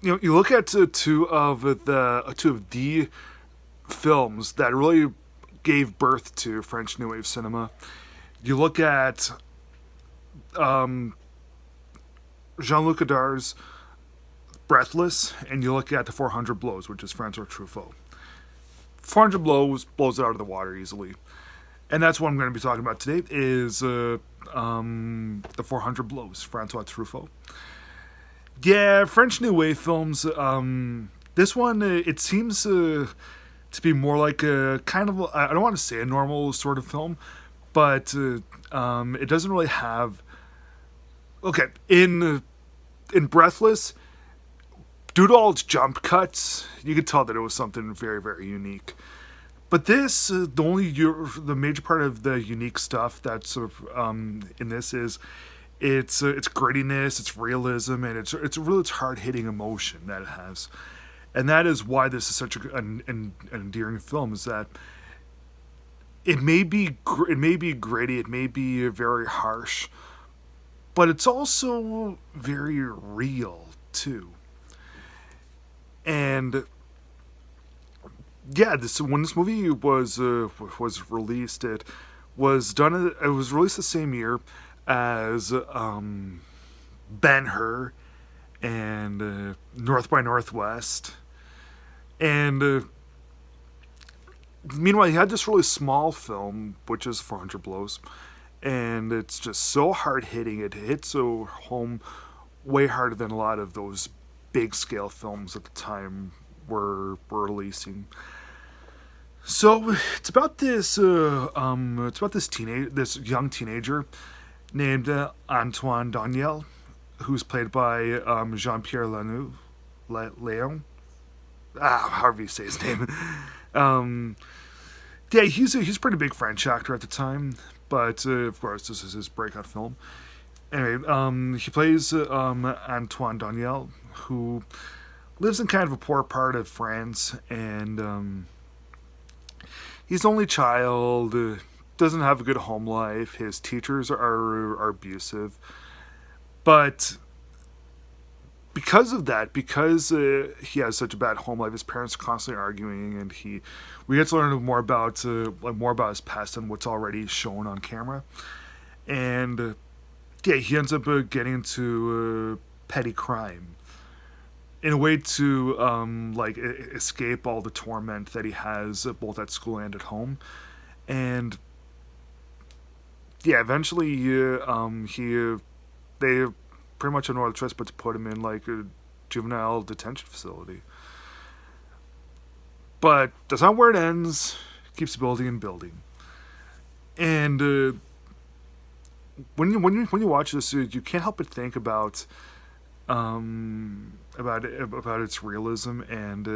you look at two of the films that really gave birth to French New Wave cinema. You look at Jean-Luc Godard's Breathless, and you look at The 400 Blows, which is Francois Truffaut. 400 blows it out of the water easily, and that's what I'm going to be talking about today. Is The 400 Blows, Francois Truffaut. Yeah, French New Wave films. This one, it seems to be more like a kind of, I don't want to say a normal sort of film, but it doesn't really have. Okay, in Breathless, due to all its jump cuts, you could tell that it was something very, very unique. But this, the major part of the unique stuff that's in this is its grittiness, its realism, and its hard hitting emotion that it has, and that is why this is such an endearing film. Is that it may be gritty, it may be very harsh, but it's also very real too. And yeah, when this movie was released, it was released the same year as Ben Hur and North by Northwest, and meanwhile he had this really small film, which is 400 Blows, and it's just so hard hitting. It hits so home way harder than a lot of those big scale films at the time were releasing. So it's about this young teenager named Antoine Daniel, who's played by Jean-Pierre Leon. However you say his name. Yeah, he's a pretty big French actor at the time, but of course this is his breakout film. Anyway, he plays Antoine Daniel, who lives in kind of a poor part of France, and he's the only child, doesn't have a good home life. His teachers are abusive, but because of that, because he has such a bad home life, his parents are constantly arguing, and we get to learn more about his past than what's already shown on camera, and yeah, he ends up getting into petty crime in a way to escape all the torment that he has both at school and at home, and yeah, eventually they pretty much have no other choice but to put him in like a juvenile detention facility. But that's not where it ends. It keeps building and building, and when you watch this, you can't help but think about its realism, and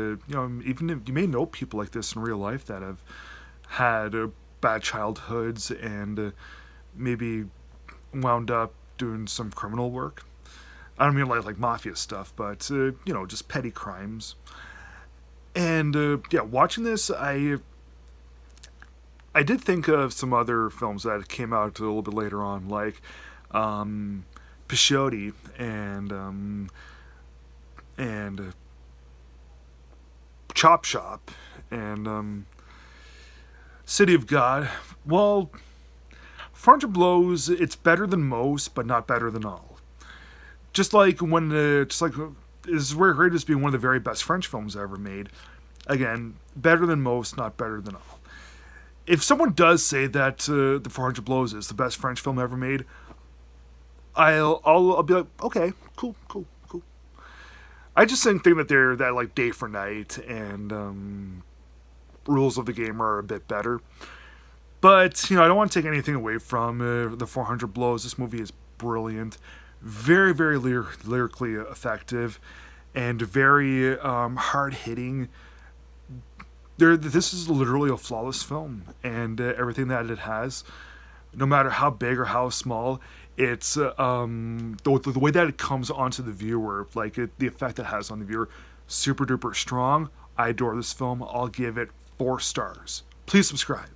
even if you may know people like this in real life that have had bad childhoods and maybe wound up doing some criminal work. I don't mean like mafia stuff, but just petty crimes. And yeah, watching this, I did think of some other films that came out a little bit later on, like Pisciotti and Chop Shop and City of God. Well, 400 Blows, it's better than most, but not better than all. Just like is where greatest being one of the very best French films ever made. Again, better than most, not better than all. If someone does say that the 400 Blows is the best French film ever made, I'll be like, okay, cool. I just think that that like Day for Night and Rules of the Game are a bit better. But I don't want to take anything away from the 400 Blows. This movie is brilliant, very very lyrically effective, and very hard hitting. This is literally a flawless film, and everything that it has, no matter how big or how small, it's the way that it comes onto the viewer, the effect it has on the viewer, super duper strong. I adore this film. I'll give it 4 stars. Please subscribe.